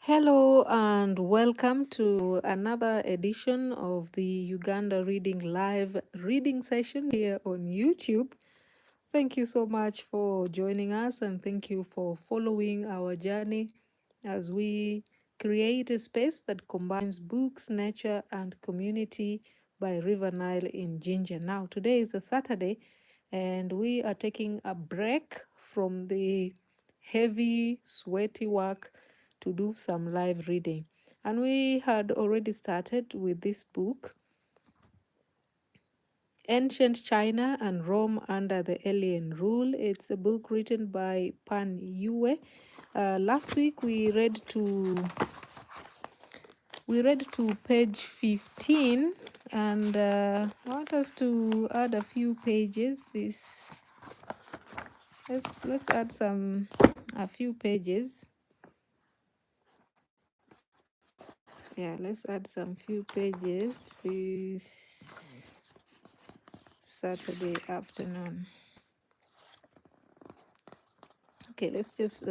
Hello and welcome to another edition of the Uganda Reading live reading session here on YouTube. Thank you so much for joining us and thank you for following our journey as we create a space that combines books, nature, and community by River Nile in Jinja. Now, today is a Saturday and we are taking a break from the heavy, sweaty work to do some live reading. And we had already started with this book, Ancient China and Rome Under the Alien Rule. It's a book written by Pan Yue. Last week we read to page 15, and I want us to add a few pages. Let's add a few pages. Yeah, let's add some few pages this Saturday afternoon. Okay, let's just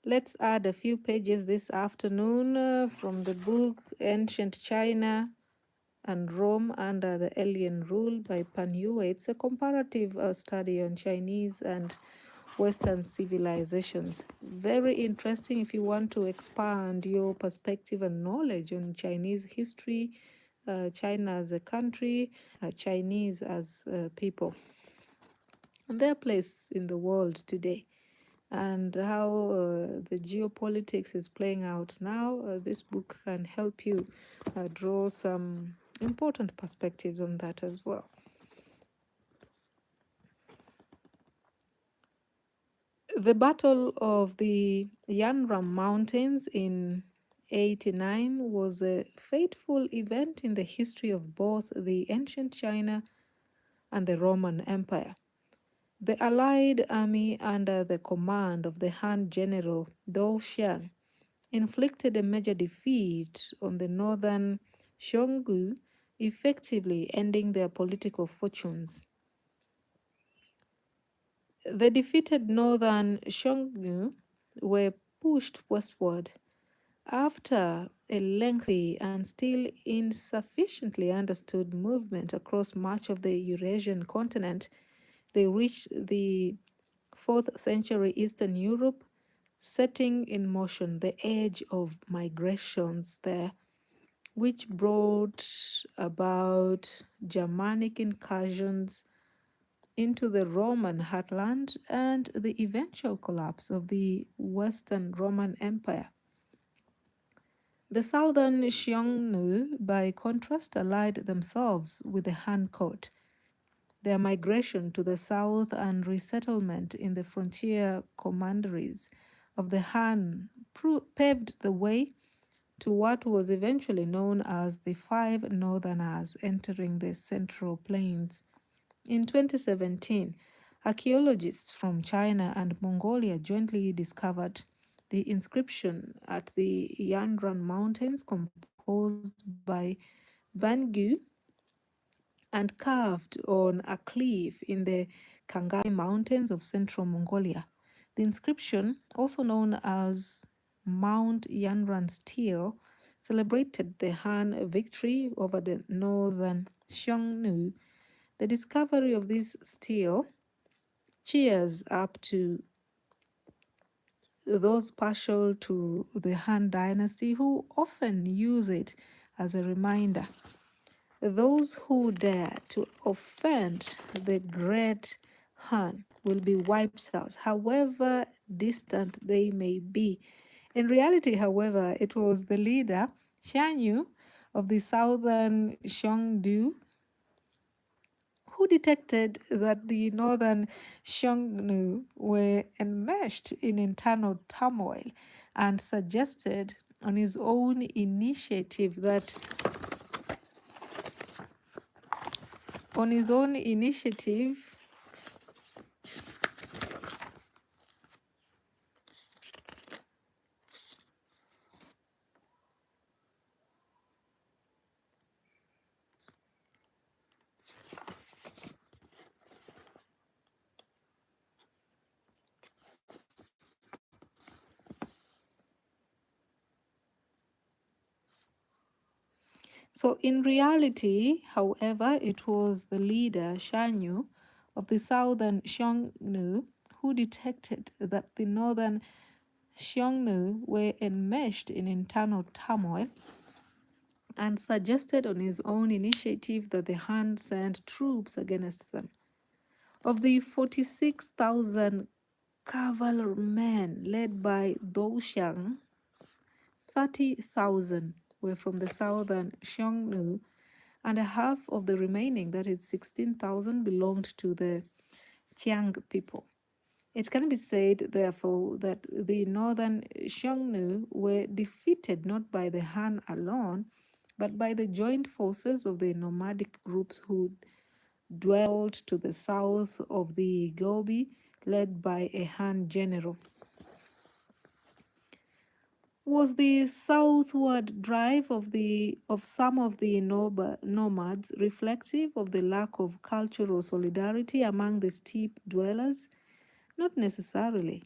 let's add a few pages this afternoon from the book Ancient China and Rome Under the Alien Rule by Pan Yue. It's a comparative study on Chinese and Western civilizations. Very interesting if you want to expand your perspective and knowledge on Chinese history, China as a country, Chinese as people, and their place in the world today, and how the geopolitics is playing out now. This book can help you draw some important perspectives on that as well. The Battle of the Yanram Mountains in 89 was a fateful event in the history of both the ancient China and the Roman Empire. The Allied army under the command of the Han General Dou Xiang inflicted a major defeat on the northern Xiongnu, effectively ending their political fortunes. The defeated northern Xiongnu were pushed westward. After a lengthy and still insufficiently understood movement across much of the Eurasian continent, they reached the 4th century Eastern Europe, setting in motion the age of migrations there, which brought about Germanic incursions into the Roman heartland and the eventual collapse of the Western Roman Empire. The southern Xiongnu, by contrast, allied themselves with the Han court. Their migration to the south and resettlement in the frontier commanderies of the Han paved the way to what was eventually known as the Five Northerners entering the Central Plains. In 2017, archaeologists from China and Mongolia jointly discovered the inscription at the Yanran Mountains composed by Bangu and carved on a cliff in the Kangai Mountains of central Mongolia. The inscription, also known as Mount Yanran Stele, celebrated the Han victory over the northern Xiongnu. The discovery of this stele cheers up to those partial to the Han dynasty who often use it as a reminder. Those who dare to offend the great Han will be wiped out, however distant they may be. In reality, however, it was the leader, Xianyu, of the southern Xiongnu, who detected that the northern Xiongnu were enmeshed in internal turmoil and suggested on his own initiative that So in reality, however, it was the leader, Shanyu, of the southern Xiongnu who detected that the northern Xiongnu were enmeshed in internal turmoil and suggested on his own initiative that the Han send troops against them. Of the 46,000 cavalrymen led by Douxiang, 30,000 were from the southern Xiongnu, and half of the remaining, that is 16,000, belonged to the Qiang people. It can be said, therefore, that the northern Xiongnu were defeated not by the Han alone, but by the joint forces of the nomadic groups who dwelled to the south of the Gobi, led by a Han general. Was the southward drive of some of the nomads reflective of the lack of cultural solidarity among the steppe dwellers? Not necessarily.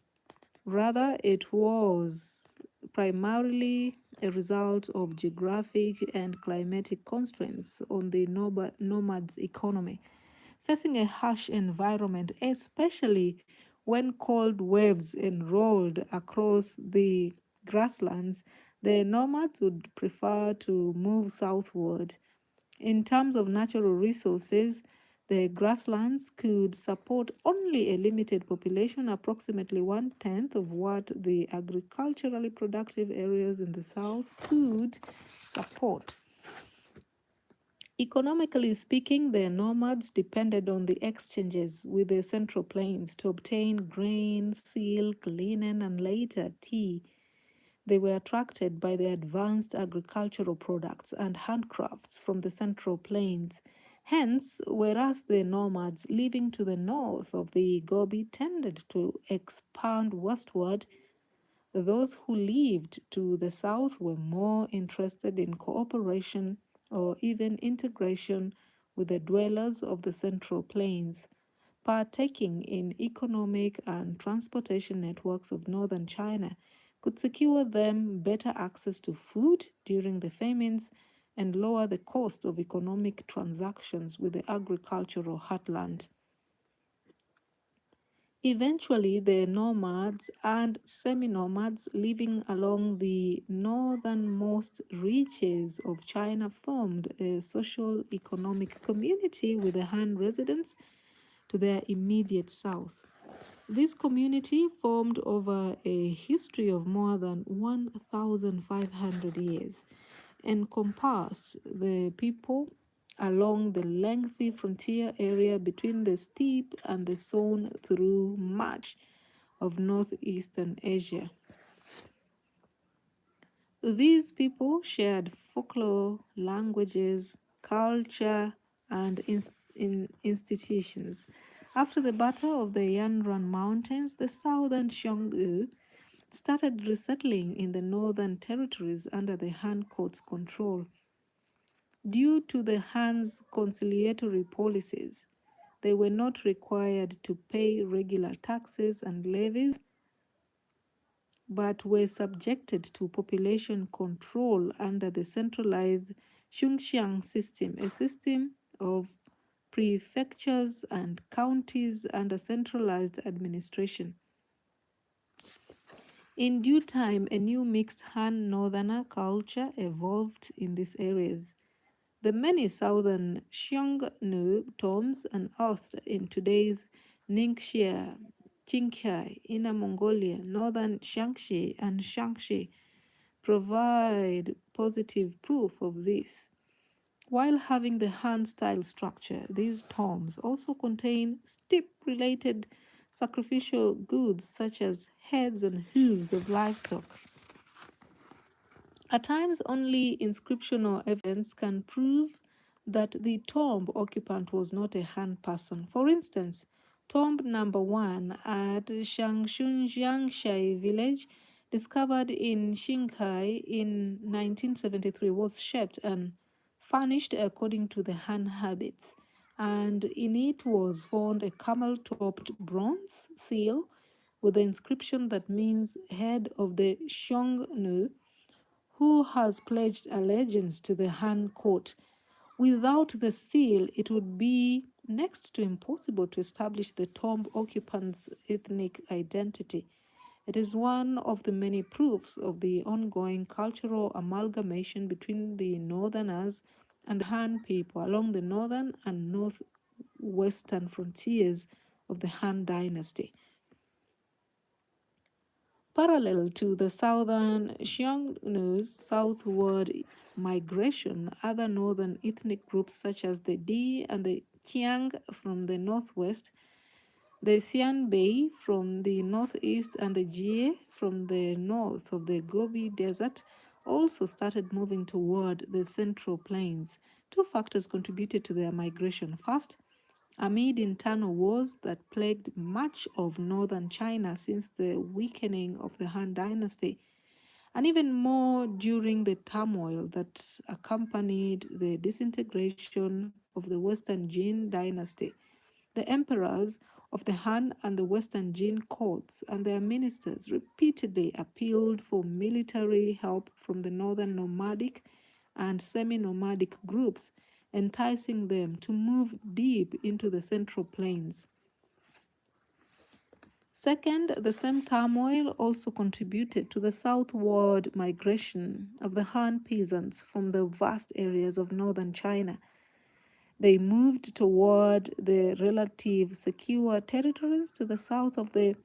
Rather, it was primarily a result of geographic and climatic constraints on the nomads' economy. Facing a harsh environment, especially when cold waves rolled across the grasslands, the nomads would prefer to move southward. In terms of natural resources, the grasslands could support only a limited population, approximately one-tenth of what the agriculturally productive areas in the south could support. Economically speaking, the nomads depended on the exchanges with the Central Plains to obtain grain, silk, linen, and later tea. They were attracted by the advanced agricultural products and handcrafts from the Central Plains. Hence, whereas the nomads living to the north of the Gobi tended to expand westward, those who lived to the south were more interested in cooperation or even integration with the dwellers of the Central Plains, partaking in economic and transportation networks of northern China could secure them better access to food during the famines and lower the cost of economic transactions with the agricultural heartland. Eventually, the nomads and semi-nomads living along the northernmost reaches of China formed a social economic community with the Han residents to their immediate south. This community formed over a history of more than 1,500 years, encompassed the people along the lengthy frontier area between the steppe and the Song through much of northeastern Asia. These people shared folklore, languages, culture, and institutions. After the Battle of the Yanran Mountains, the southern Xiongnu started resettling in the northern territories under the Han court's control. Due to the Han's conciliatory policies, they were not required to pay regular taxes and levies, but were subjected to population control under the centralized Xunxiang system, a system of prefectures and counties under centralized administration. In due time, a new mixed Han northerner culture evolved in these areas. The many southern Xiongnu tombs unearthed in today's Ningxia, Qinghai, Inner Mongolia, northern Shaanxi, and Shaanxi provide positive proof of this. While having the Han-style structure, these tombs also contain steppe-related sacrificial goods such as heads and hooves of livestock. At times, only inscriptional evidence can prove that the tomb occupant was not a Han person. For instance, tomb number 1 at Shangshunjiangshai village, discovered in Xinghai in 1973, was shaped and furnished according to the Han habits, and in it was found a camel-topped bronze seal with the inscription that means head of the Xiongnu, who has pledged allegiance to the Han court. Without the seal, it would be next to impossible to establish the tomb occupant's ethnic identity. It is one of the many proofs of the ongoing cultural amalgamation between the Northerners and the Han people along the northern and northwestern frontiers of the Han dynasty. Parallel to the southern Xiongnu's southward migration, other northern ethnic groups such as the Di and the Qiang from the northwest, the Xianbei from the northeast, and the Jie from the north of the Gobi Desert also started moving toward the Central Plains. Two factors contributed to their migration. First, amid internal wars that plagued much of northern China since the weakening of the Han dynasty, and even more during the turmoil that accompanied the disintegration of the Western Jin dynasty. The emperors of the Han and the Western Jin courts and their ministers repeatedly appealed for military help from the northern nomadic and semi-nomadic groups, enticing them to move deep into the Central Plains. Second, the same turmoil also contributed to the southward migration of the Han peasants from the vast areas of northern China. They moved toward the relative secure territories to the south of the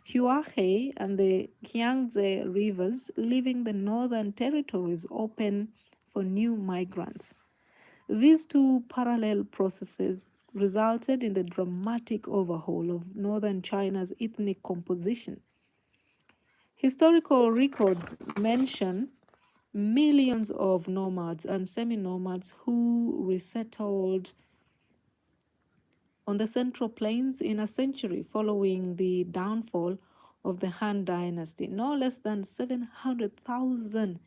Huahe and the Yangtze rivers, leaving the northern territories open for new migrants. These two parallel processes resulted in the dramatic overhaul of northern China's ethnic composition. Historical records mention millions of nomads and semi-nomads who resettled on the Central Plains in a century following the downfall of the Han dynasty. No less than 700,000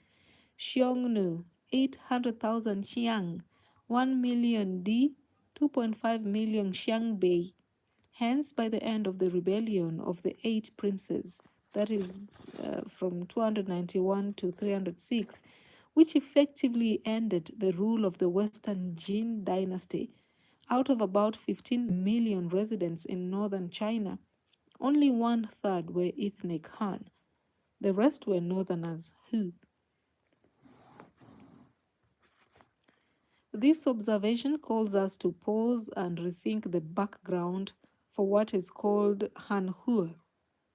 Xiongnu, 800,000 Xiang, 1 million Di, 2.5 million Xiangbei. Hence, by the end of the rebellion of the Eight Princes, that is from 291 to 306, which effectively ended the rule of the Western Jin dynasty, out of about 15 million residents in northern China, only one-third were ethnic Han. The rest were northerners Hu. This observation calls us to pause and rethink the background for what is called Hanhu,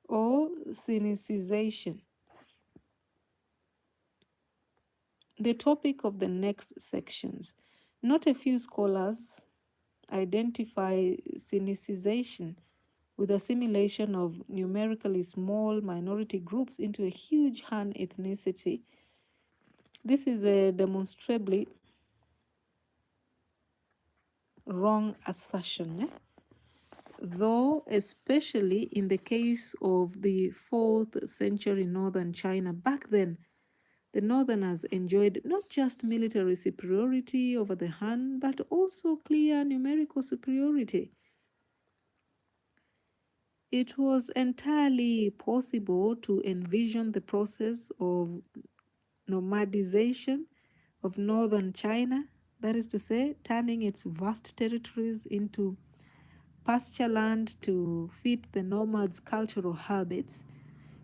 or Sinicization. The topic of the next sections. Not a few scholars identify Sinicization with assimilation of numerically small minority groups into a huge Han ethnicity. This is a demonstrably wrong assertion, though especially in the case of the 4th century northern China. Back then, the northerners enjoyed not just military superiority over the Han, but also clear numerical superiority. It was entirely possible to envision the process of nomadization of northern China, that is to say, turning its vast territories into pasture land to fit the nomads' cultural habits.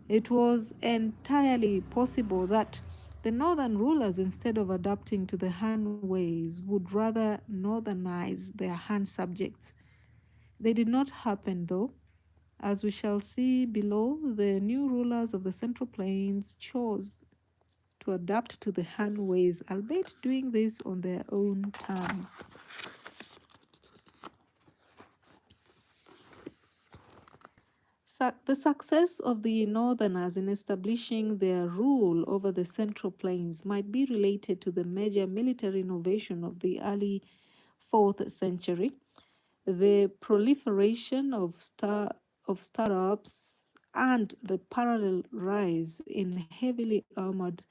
It was entirely possible that the northern rulers, instead of adapting to the Han ways, would rather northernize their Han subjects. They did not happen, though. As we shall see below, the new rulers of the Central Plains chose to adapt to the Han ways, albeit doing this on their own terms. The success of the northerners in establishing their rule over the Central Plains might be related to the major military innovation of the early 4th century, the proliferation of startups, and the parallel rise in heavily armored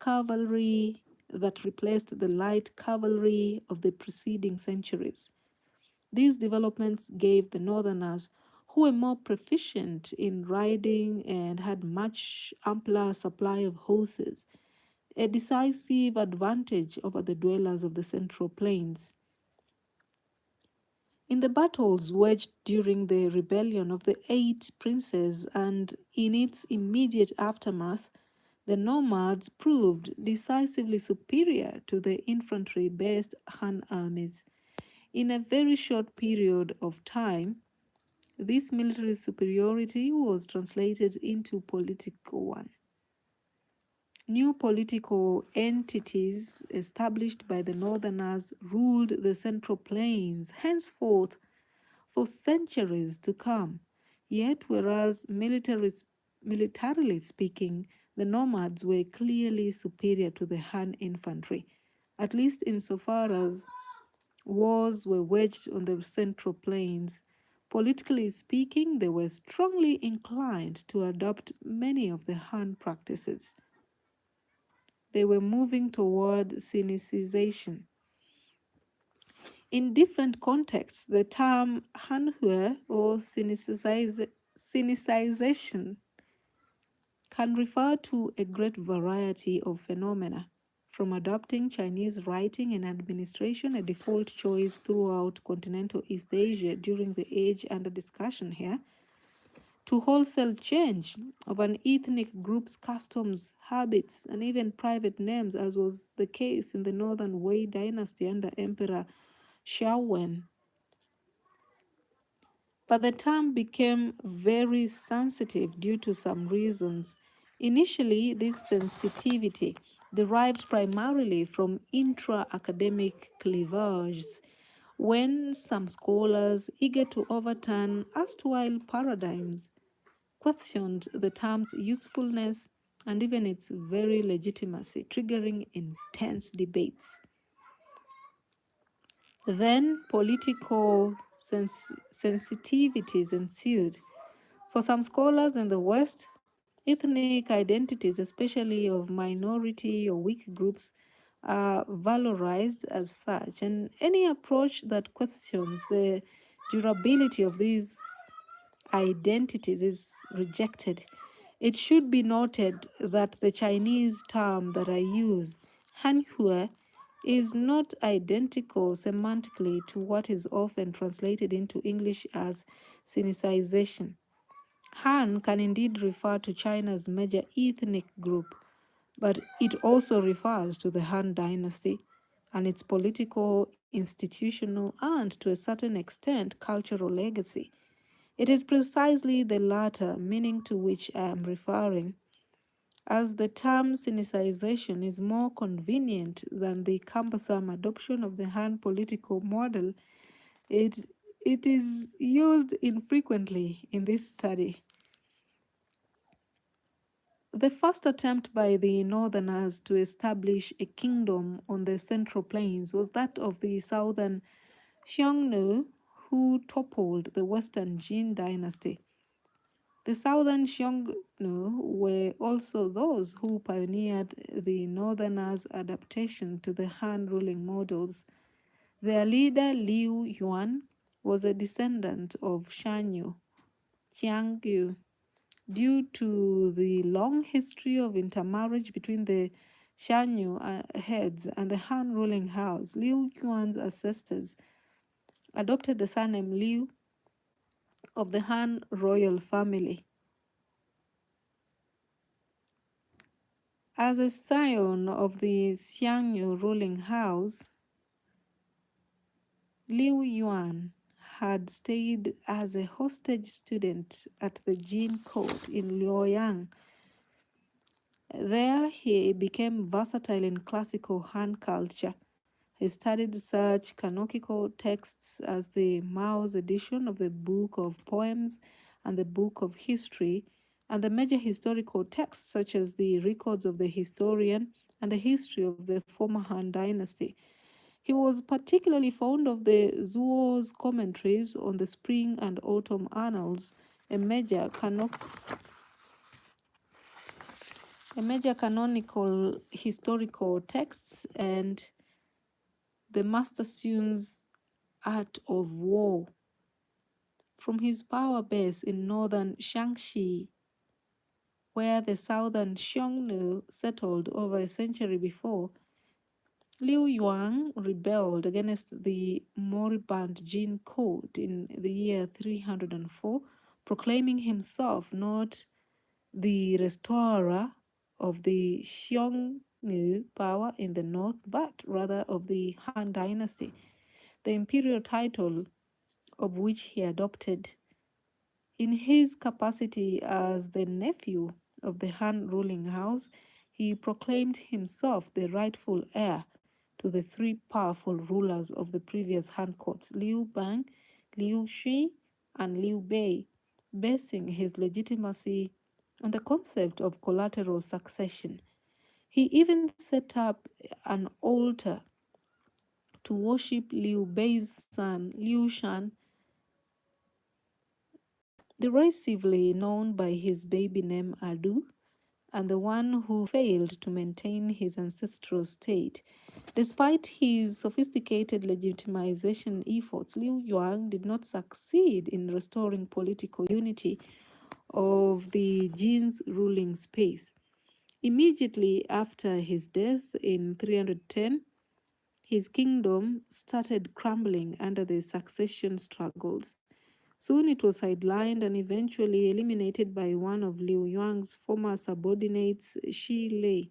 cavalry that replaced the light cavalry of the preceding centuries. These developments gave the northerners, who were more proficient in riding and had much ampler supply of horses, a decisive advantage over the dwellers of the Central Plains. In the battles waged during the rebellion of the Eight Princes and in its immediate aftermath, the nomads proved decisively superior to the infantry-based Han armies. In a very short period of time, this military superiority was translated into political one. New political entities established by the Northerners ruled the Central Plains henceforth for centuries to come. Yet, whereas militarily speaking, the nomads were clearly superior to the Han infantry, at least insofar as wars were waged on the Central Plains. Politically speaking, they were strongly inclined to adopt many of the Han practices. They were moving toward Sinicization. In different contexts, the term Hanhue or Sinicization can refer to a great variety of phenomena, from adopting Chinese writing and administration, a default choice throughout continental East Asia during the age under discussion here, to wholesale change of an ethnic group's customs, habits, and even private names, as was the case in the northern Wei dynasty under Emperor Xiaowen. But the term became very sensitive due to some reasons. Initially, this sensitivity derived primarily from intra-academic cleavages, when some scholars, eager to overturn erstwhile paradigms, questioned the term's usefulness and even its very legitimacy, triggering intense debates. Then political sensitivities ensued. For some scholars in the West, ethnic identities, especially of minority or weak groups, are valorized as such, and any approach that questions the durability of these identities is rejected. It should be noted that the Chinese term that I use, Hanhue, is not identical semantically to what is often translated into English as Sinicization. Han can indeed refer to China's major ethnic group, but it also refers to the Han dynasty and its political, institutional, and to a certain extent cultural legacy. It is precisely the latter meaning to which I am referring, as the term Sinicization is more convenient than the cumbersome adoption of the Han political model. It, it is used infrequently in this study. The first attempt by the Northerners to establish a kingdom on the Central Plains was that of the southern Xiongnu, who toppled the western Jin dynasty. The southern Xiongnu were also those who pioneered the Northerners' adaptation to the Han ruling models. Their leader, Liu Yuan, was a descendant of Qiangyu. Due to the long history of intermarriage between the Shanyu heads and the Han ruling house, Liu Yuan's ancestors adopted the surname Liu of the Han royal family. As a scion of the Xiangyu ruling house, Liu Yuan had stayed as a hostage student at the Jin court in Luoyang. There he became versatile in classical Han culture. He studied such canonical texts as the Mao's edition of the Book of Poems and the Book of History, and the major historical texts such as the records of the historian and the history of the former Han dynasty. He was particularly fond of the Zuo's commentaries on the Spring and Autumn Annals, a major canonical historical texts, and the Master Sun's Art of War. From his power base in northern Shaanxi, where the southern Xiongnu settled over a century before, Liu Yuan rebelled against the moribund Jin court in the year 304, proclaiming himself not the restorer of the Xiongnu power in the north, but rather of the Han dynasty, the imperial title of which he adopted. In his capacity as the nephew of the Han ruling house, he proclaimed himself the rightful heir to the three powerful rulers of the previous Han courts, Liu Bang, Liu Shui, and Liu Bei, basing his legitimacy on the concept of collateral succession. He even set up an altar to worship Liu Bei's son, Liu Shan, derisively known by his baby name Adu, and the one who failed to maintain his ancestral state. Despite his sophisticated legitimization efforts, Liu Yuan did not succeed in restoring political unity of the Jin's ruling space. Immediately after his death in 310, his kingdom started crumbling under the succession struggles. Soon it was sidelined and eventually eliminated by one of Liu Yuan's former subordinates, Shi Lei,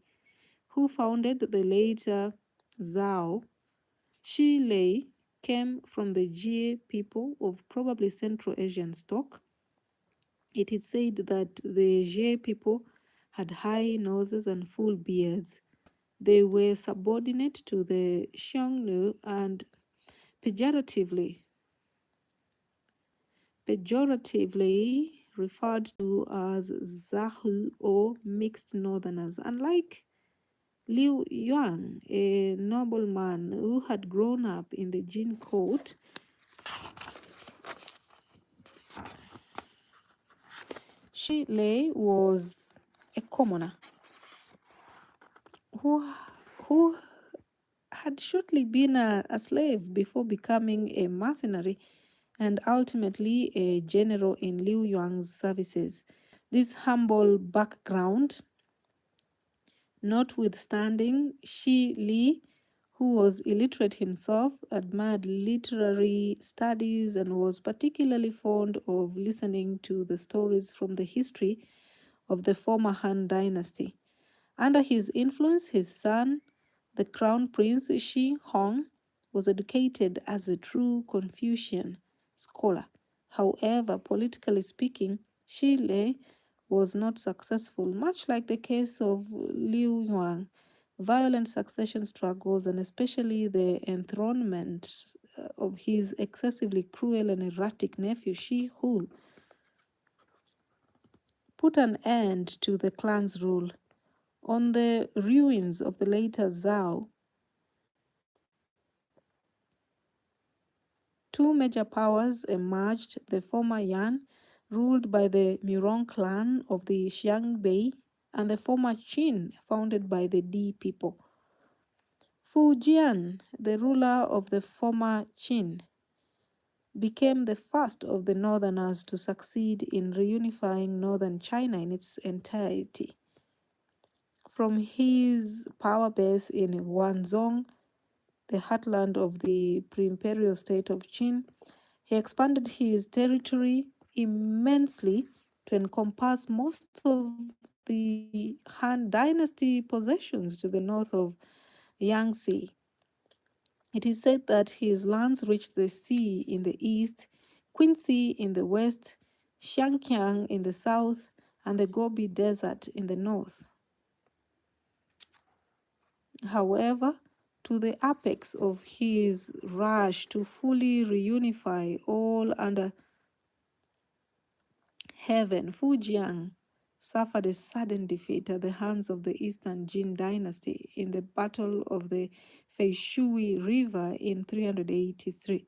who founded the later Zhao. Shi Lei came from the Jie people of probably Central Asian stock. It is said that the Jie people had high noses and full beards. They were subordinate to the Xiongnu and pejoratively referred to as Zahu or mixed northerners. Unlike Liu Yuan, a nobleman who had grown up in the Jin court, Shi Lei was a commoner who had shortly been a slave before becoming a mercenary and ultimately a general in Liu Yuan's services. This humble background notwithstanding, Shi Li, who was illiterate himself, admired literary studies and was particularly fond of listening to the stories from the history of the former Han dynasty. Under his influence, his son, the crown prince Shi Hong, was educated as a true Confucian scholar. However, politically speaking, Shi Lei was not successful, much like the case of Liu Yuan. Violent succession struggles, and especially the enthronement of his excessively cruel and erratic nephew Shi Hu, put an end to the clan's rule. On the ruins of the later Zhao, two major powers emerged: the former Yan, ruled by the Murong clan of the Xiangbei, and the former Qin, founded by the Di people. Fu Jian, the ruler of the former Qin, became the first of the northerners to succeed in reunifying northern China in its entirety. From his power base in Guangzhou, the heartland of the pre-imperial state of Qin, he expanded his territory immensely to encompass most of the Han dynasty possessions to the north of Yangtze. It is said that his lands reached the sea in the east, Qincy in the west, Xiangqiang in the south, and the Gobi Desert in the north. However, to the apex of his rush to fully reunify all under heaven, Fu Jian suffered a sudden defeat at the hands of the Eastern Jin dynasty in the Battle of the Feishui River in 383.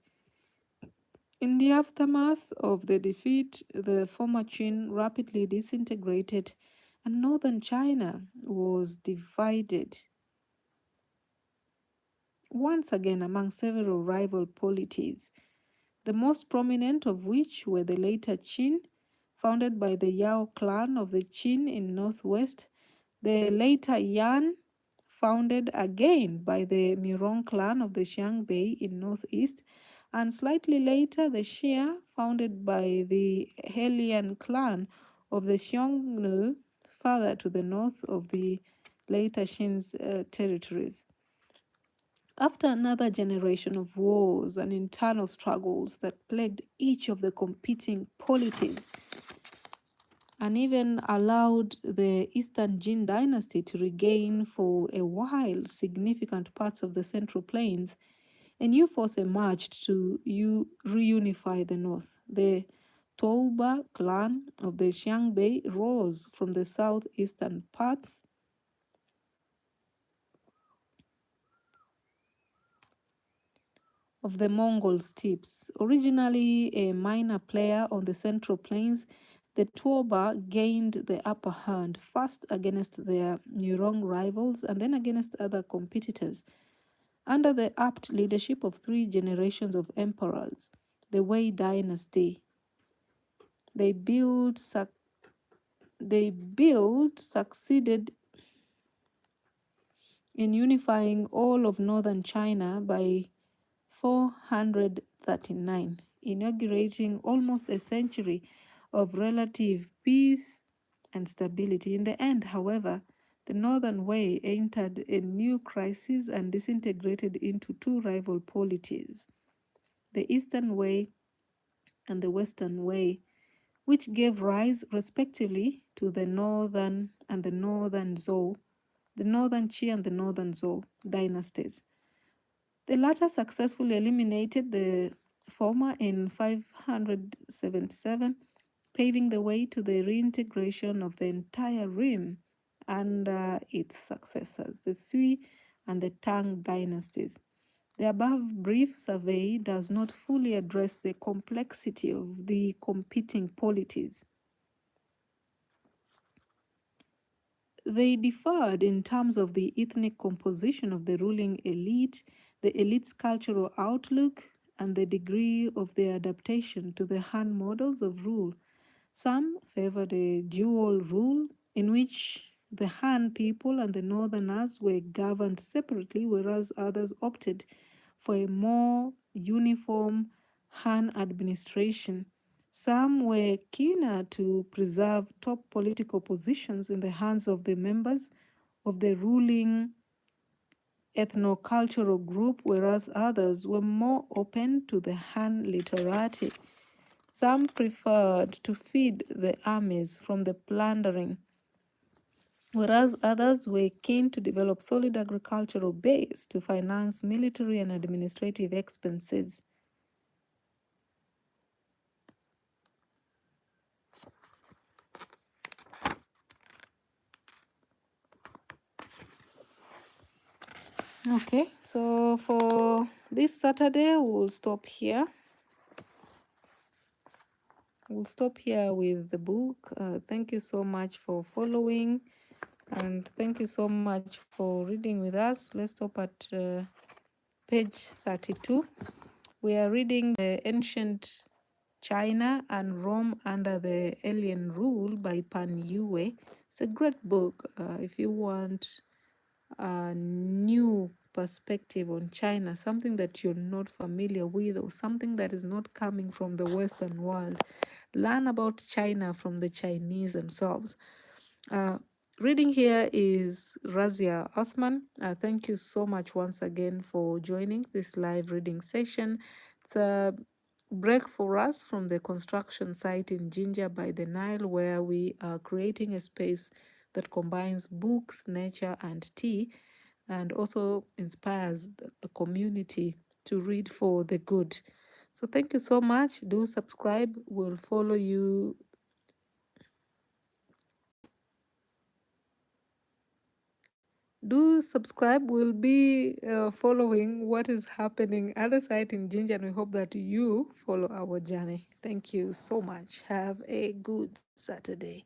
In the aftermath of the defeat, the former Qin rapidly disintegrated and northern China was divided once again among several rival polities, the most prominent of which were the later Qin, founded by the Yao clan of the Qin in northwest, the later Yan, founded again by the Murong clan of the Xiangbei in northeast, and slightly later the Xia, founded by the Helian clan of the Xiongnu, further to the north of the later Qin's territories. After another generation of wars and internal struggles that plagued each of the competing polities, and even allowed the Eastern Jin dynasty to regain for a while significant parts of the Central Plains, a new force emerged to reunify the north. The Touba clan of the Xiangbei rose from the southeastern parts of the Mongol steppes. Originally a minor player on the Central Plains, the Touba gained the upper hand, first against their Murong rivals and then against other competitors. Under the apt leadership of 3 generations of emperors, the Wei dynasty, they succeeded in unifying all of northern China by 439, inaugurating almost a century of relative peace and stability. In the end, however, the Northern Wei entered a new crisis and disintegrated into 2 rival polities, the Eastern Wei and the Western Wei, which gave rise respectively to the Northern and the Northern Zhou, the Northern Qi and the Northern Zhou dynasties. The latter successfully eliminated the former in 577, paving the way to the reintegration of the entire realm under its successors, the Sui and the Tang dynasties. The above brief survey does not fully address the complexity of the competing polities. They differed in terms of the ethnic composition of the ruling elite, the elite's cultural outlook, and the degree of their adaptation to the Han models of rule. Some favored a dual rule in which the Han people and the Northerners were governed separately, whereas others opted for a more uniform Han administration. Some were keener to preserve top political positions in the hands of the members of the ruling ethno-cultural group, whereas others were more open to the Han literati. Some preferred to feed the armies from the plundering, whereas others were keen to develop solid agricultural base to finance military and administrative expenses. Okay, so for this Saturday, we'll stop here. We'll stop here with the book. Thank you so much for following, and thank you so much for reading with us. Let's stop at page 32. We are reading the Ancient China and Rome under the Alien Rule by Pan Yue. It's a great book if you want a new perspective on China, something that you're not familiar with or something that is not coming from the Western world. Learn about China from the Chinese themselves. Reading here is Raziah Athman. Thank you so much once again for joining this live reading session. It's a break for us from the construction site in Jinja by the Nile, where we are creating a space that combines books, nature, and tea, and also inspires the community to read for the good. So thank you so much. Do subscribe. We'll follow you. Do subscribe. We'll be following what is happening other side in Jinja, and we hope that you follow our journey. Thank you so much. Have a good Saturday.